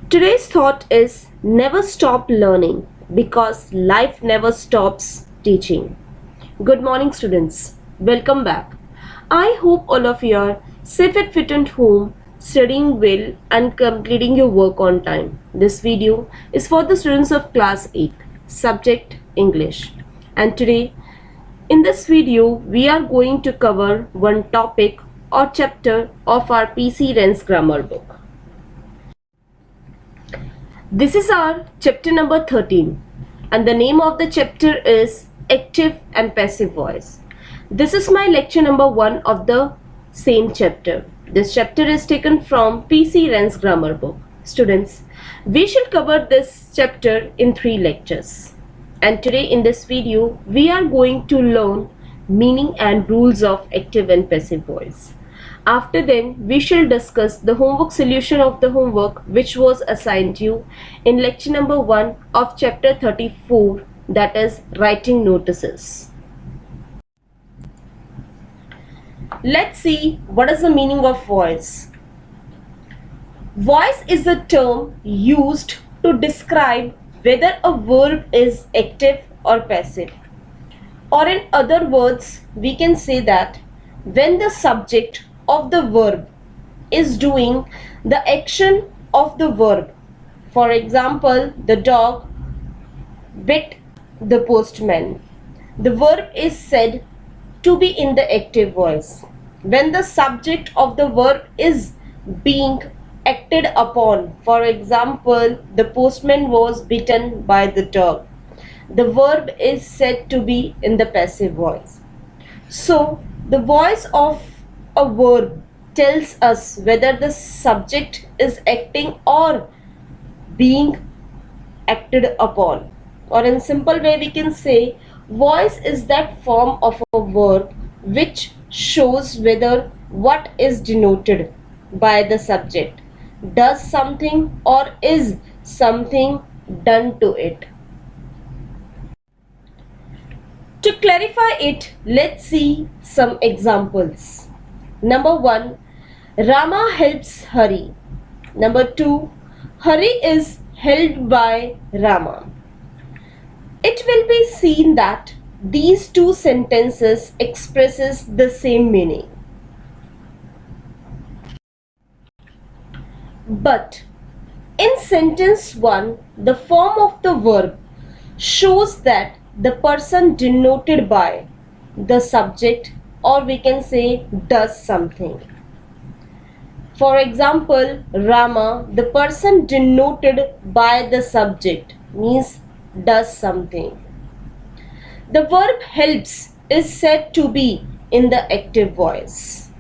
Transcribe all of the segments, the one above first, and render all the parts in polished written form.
Today's thought is never stop learning because life never stops teaching. Good morning, students. Welcome back. I hope all of you are safe and fit at home, studying well, and completing your work on time. This video is for the students of class 8, subject English. And today, in this video, we are going to cover one topic or chapter of our PC Ren's grammar book. This is our chapter number 13 and the name of the chapter is Active and Passive Voice. This is my lecture number 1 of the same chapter. This chapter is taken from PC Ren's grammar book. Students, we shall cover this chapter in 3 lectures. And today in this video, we are going to learn meaning and rules of active and passive voice. After then, we shall discuss the homework solution of the homework which was assigned you in lecture number 1 of chapter 34, that is writing notices. Let's see what is the meaning of voice. Voice is a term used to describe whether a verb is active or passive. Or in other words, we can say that when the subject of the verb is doing the action of the verb. For example, the dog bit the postman. The verb is said to be in the active voice. When the subject of the verb is being acted upon, for example, the postman was bitten by the dog, the verb is said to be in the passive voice. So, the voice of a verb tells us whether the subject is acting or being acted upon. Or in simple way we can say voice is that form of a verb which shows whether what is denoted by the subject does something or is something done to it. To clarify it, let's see some examples. Number 1, Rama helps Hari. Number 2, Hari is held by Rama. It will be seen that these two sentences expresses the same meaning. But in sentence 1, the form of the verb shows that the person denoted by the subject, or we can say does something. For example, Rama, the person denoted by the subject means does something. The verb helps is said to be in the active voice.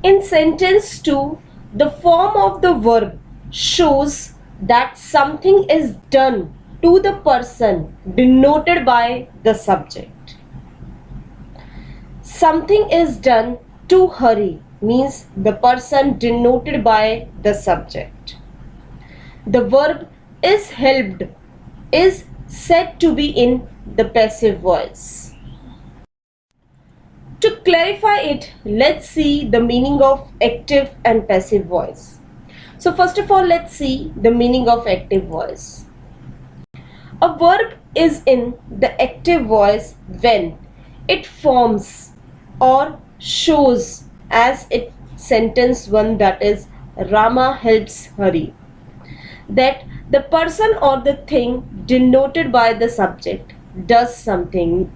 In sentence 2, the form of the verb shows that something is done to the person denoted by the subject. Something is done to Hari means the person denoted by the subject. The verb is helped is said to be in the passive voice. To clarify it, let's see the meaning of active and passive voice. So first of all, let's see the meaning of active voice. A verb is in the active voice when it forms or shows as it sentence 1, that is Rama helps Hari, that the person or the thing denoted by the subject does something,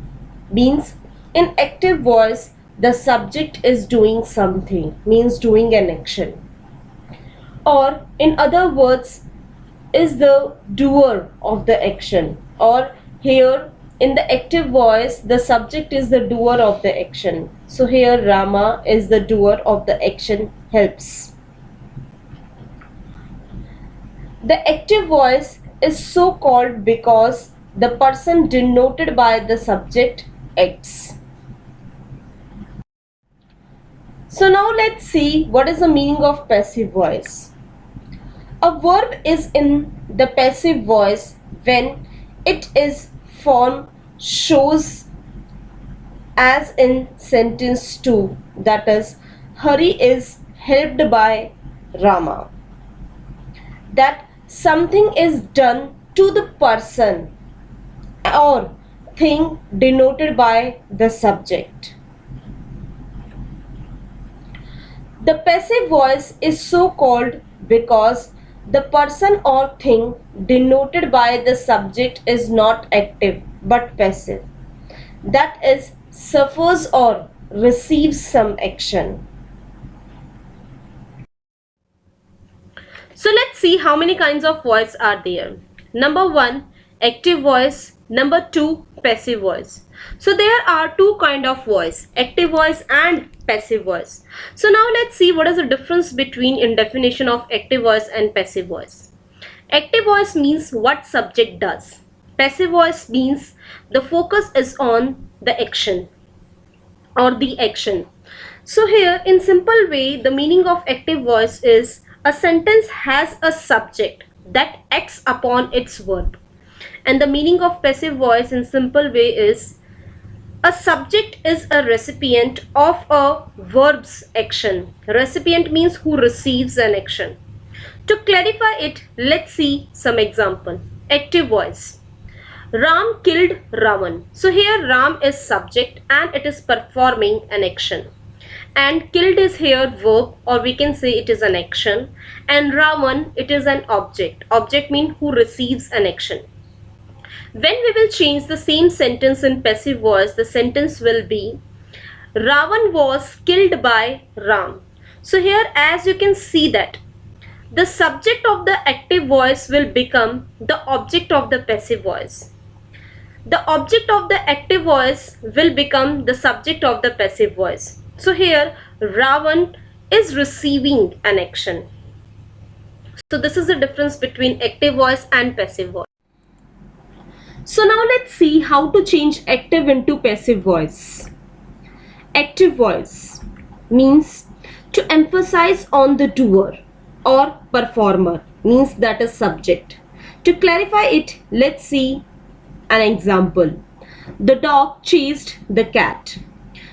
means in active voice the subject is doing something, means doing an action, or in other words is the doer of the action, or here in the active voice the subject is the doer of the action. So here Rama is the doer of the action helps. The active voice is so called because the person denoted by the subject acts. So now let's see what is the meaning of passive voice. A verb is in the passive voice when it is form shows as in sentence 2, that is Hari is helped by Rama. that something is done to the person or thing denoted by the subject. The passive voice is so called because the person or thing denoted by the subject is not active but passive, that is, suffers or receives some action. So let's see how many kinds of voice are there. Number 1, active voice. Number 2, passive voice. So there are two kind of voice, active voice and passive voice. So now let's see what is the difference between in definition of active voice and passive voice. Active voice means what subject does. Passive voice means the focus is on the action or the action. So here in simple way, the meaning of active voice is a sentence has a subject that acts upon its verb. And the meaning of passive voice in simple way is a subject is a recipient of a verb's action. Recipient means who receives an action. To clarify it, let's see some example. Active voice. Ram killed Ravan. So here Ram is subject and it is performing an action. And killed is here verb, or we can say it is an action. And Ravan, it is an object. Object means who receives an action. When we will change the same sentence in passive voice, the sentence will be Ravan was killed by Ram. So here as you can see that the subject of the active voice will become the object of the passive voice. The object of the active voice will become the subject of the passive voice. So here Ravan is receiving an action. So this is the difference between active voice and passive voice. So now let's see how to change active into passive voice. Active voice means to emphasize on the doer or performer, means that is subject. To clarify it, let's see an example. The dog chased the cat.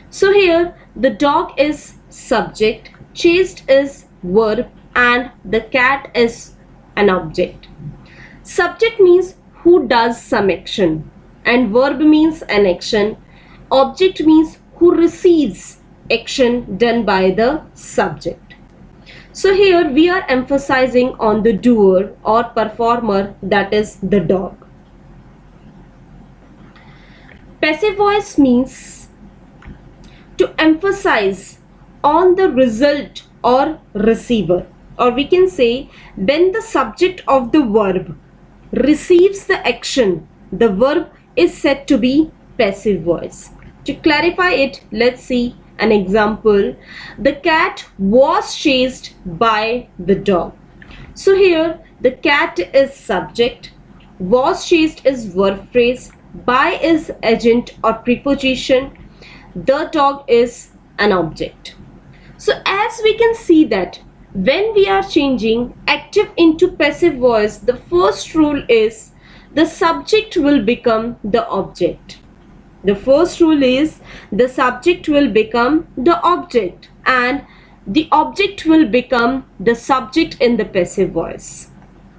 So here the dog is subject, chased is verb, and the cat is an object. Subject means who does some action, and verb means an action. Object means who receives action done by the subject. So here we are emphasizing on the doer or performer, that is the dog. Passive voice means to emphasize on the result or receiver, or we can say when the subject of the verb receives the action, the verb is said to be passive voice. To clarify it, let's see an example. The cat was chased by the dog. So here the cat is subject, was chased is verb phrase, by is agent or preposition, the dog is an object. So as we can see that when we are changing active into passive voice, the first rule is the subject will become the object. The first rule is the subject will become the object and the object will become the subject in the passive voice,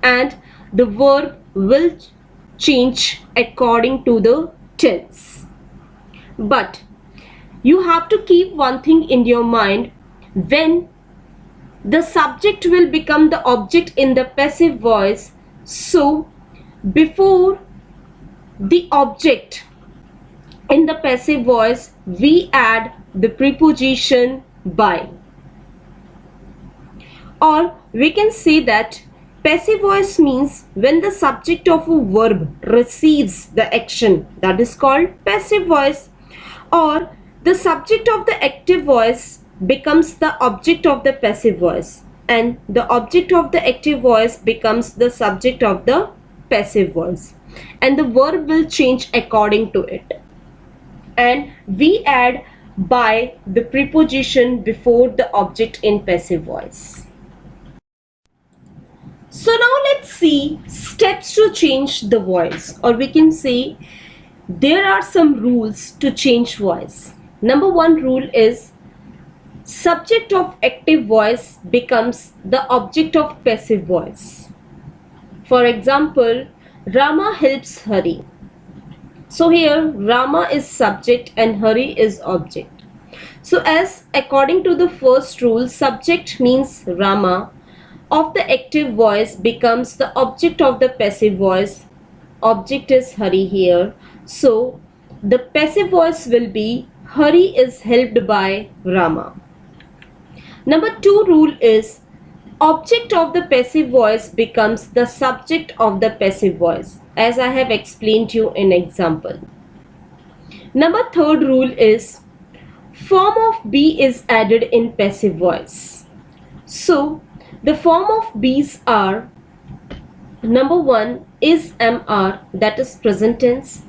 and the verb will change according to the tense. But you have to keep one thing in your mind: when the subject will become the object in the passive voice, so before the object in the passive voice we add the preposition by, or we can say that passive voice means when the subject of a verb receives the action, that is called passive voice, or the subject of the active voice becomes the object of the passive voice and the object of the active voice becomes the subject of the passive voice, and the verb will change according to it, and we add by the preposition before the object in passive voice. So now let's see steps to change the voice, or we can say there are some rules to change voice. Number 1 rule is subject of active voice becomes the object of passive voice. For example, Rama helps Hari. So here Rama is subject and Hari is object. So as according to the first rule, subject means Rama of the active voice becomes the object of the passive voice. Object is Hari here. So the passive voice will be Hari is helped by Rama. Number 2 rule is object of the passive voice becomes the subject of the passive voice, as I have explained you in example. Number 3rd rule is form of be is added in passive voice. So the form of be's are number 1 is mr, that is present tense,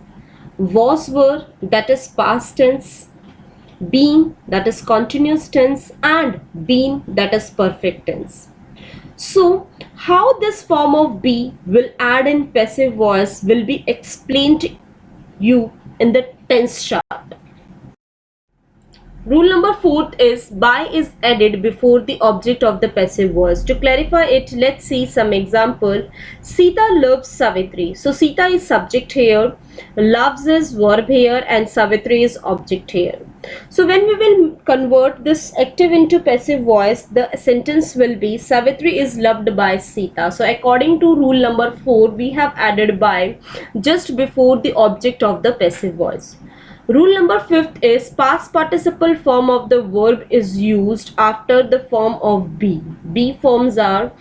was were, that is past tense, been, that is continuous tense, and been, that is perfect tense. So how this form of be will add in passive voice will be explained to you in the tense chart. Rule number 4 is by is added before the object of the passive voice. To clarify it, let's see some example. Sita loves Savitri. So Sita is subject here, loves is verb here, and Savitri is object here. So when we will convert this active into passive voice, the sentence will be Savitri is loved by Sita. So according to rule number 4, we have added by just before the object of the passive voice. Rule number 5 is past participle form of the verb is used after the form of be. Be forms are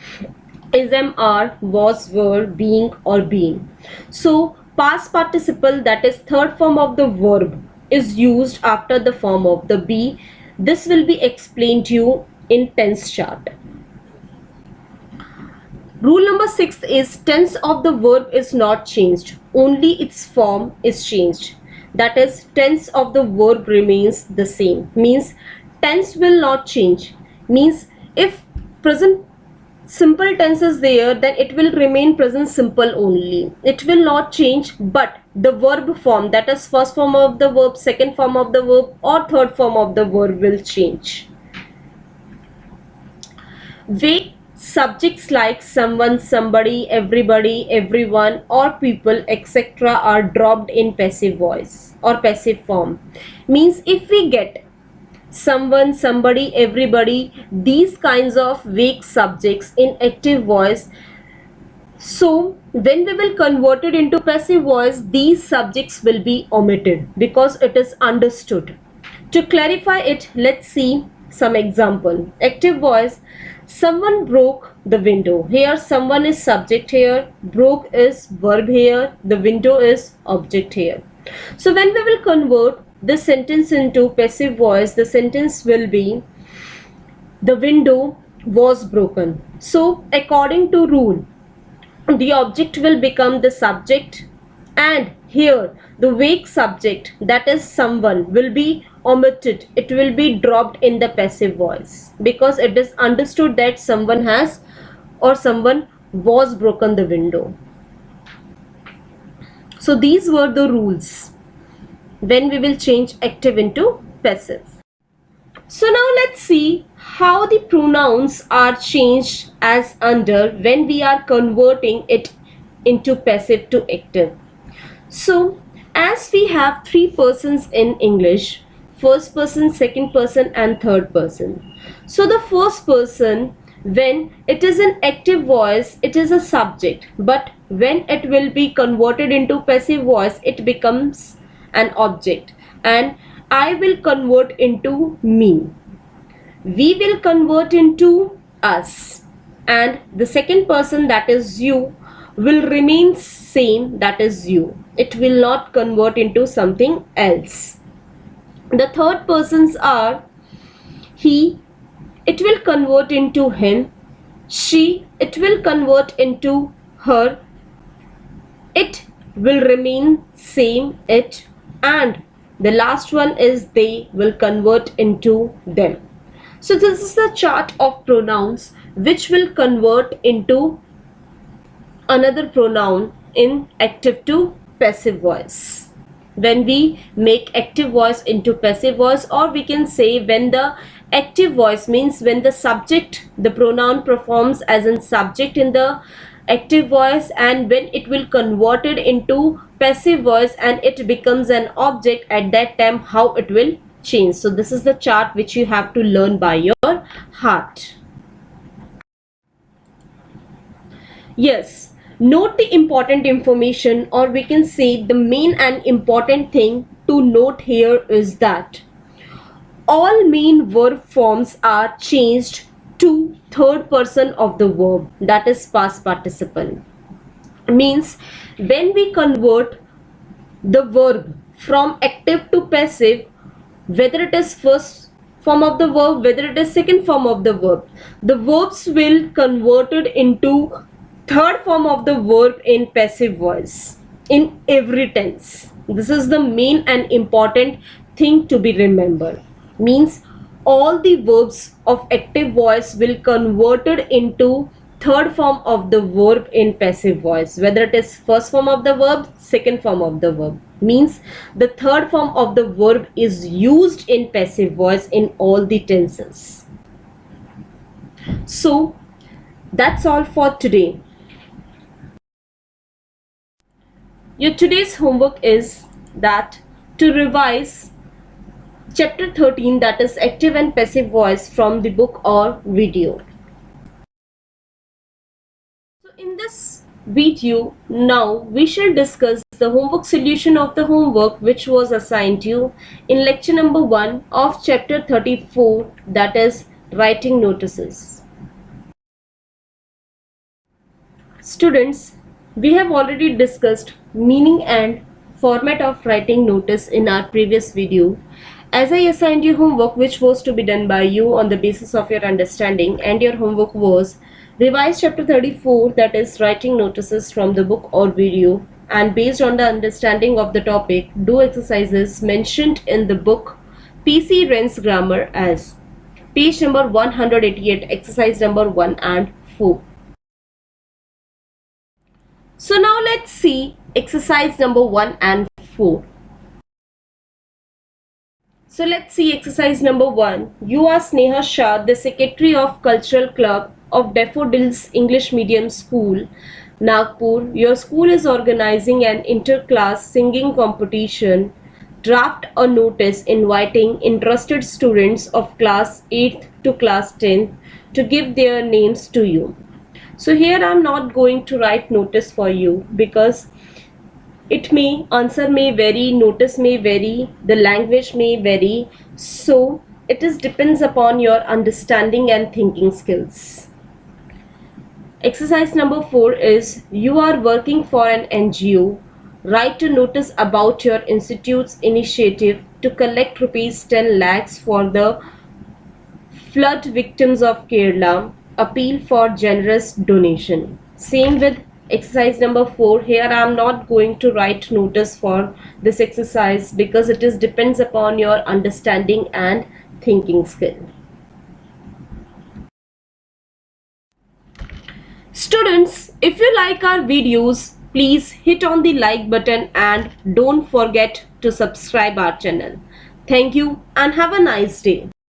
is, am, are, was, were, being, or been. So past participle, that is third form of the verb, is used after the form of the be. This will be explained to you in tense chart. Rule number 6 is tense of the verb is not changed, only its form is changed. That is, tense of the verb remains the same. Means tense will not change. Means if present simple tense is there, then it will remain present simple only. It will not change, but the verb form, that is first form of the verb, second form of the verb, or third form of the verb will change. Vague subjects like someone, somebody, everybody, everyone, or people, etc. are dropped in passive voice or passive form. Means if we get someone, somebody, everybody, these kinds of vague subjects in active voice, so when we will convert it into passive voice, these subjects will be omitted because it is understood. To clarify it, let's see some example. Active voice, someone broke the window. Here someone is subject here, broke is verb here, the window is object here. So when we will convert this sentence into passive voice, the sentence will be the window was broken. So according to rule, the object will become the subject, and here the vague subject, that is someone, will be omitted. It will be dropped in the passive voice because it is understood that someone has or someone was broken the window. So these were the rules when we will change active into passive. So now let's see how the pronouns are changed as under when we are converting it into passive to active. So as we have three persons in English, first person, second person, and third person. So the first person, when it is an active voice, it is a subject, but when it will be converted into passive voice, it becomes an object, and I will convert into me, we will convert into us, and the second person, that is you, will remain same, that is you. It will not convert into something else. The third persons are he, it will convert into him, she, it will convert into her, it will remain same, it, and the last one is they, will convert into them. So this is the chart of pronouns which will convert into another pronoun in active to passive voice. When we make active voice into passive voice, or we can say when the active voice means when the subject, the pronoun performs as in subject in the active voice, and when it will convert it into passive voice and it becomes an object, at that time how it will change. So this is the chart which you have to learn by your heart. Yes, note the important information, or we can say the main and important thing to note here is that all main verb forms are changed to third person of the verb, that is past participle. Means when we convert the verb from active to passive, whether it is first form of the verb, whether it is second form of the verb, the verbs will converted into third form of the verb in passive voice in every tense. This is the main and important thing to be remembered. Means all the verbs of active voice will converted into third form of the verb in passive voice, whether it is first form of the verb, second form of the verb. Means the third form of the verb is used in passive voice in all the tenses. So that's all for today. Your today's homework is that to revise chapter 13, that is active and passive voice, from the book or video. So in this video, now we shall discuss the homework solution of the homework which was assigned to you in lecture number 1 of chapter 34, that is writing notices. Students, we have already discussed meaning and format of writing notice in our previous video. As I assigned you homework which was to be done by you on the basis of your understanding, and your homework was revise chapter 34, that is writing notices, from the book or video, and based on the understanding of the topic, do exercises mentioned in the book P.C. Wren's Grammar as page number 188, exercise number 1 and 4. So now let's see exercise number 1 and 4. So let's see exercise number 1. You are Sneha Shah, the Secretary of Cultural Club of Daffodils English Medium School, Nagpur. Your school is organizing an inter-class singing competition. Draft a notice inviting interested students of class 8th to class 10th to give their names to you. So here I am not going to write notice for you because answer may vary, notice may vary, the language may vary. So it depends upon your understanding and thinking skills. Exercise number 4 is you are working for an NGO. Write a notice about your institute's initiative to collect rupees 10 lakhs for the flood victims of Kerala. Appeal for generous donation. Same with exercise number 4. Here I am not going to write notice for this exercise because it depends upon your understanding and thinking skill. Students, if you like our videos, please hit on the like button and don't forget to subscribe our channel. Thank you and have a nice day.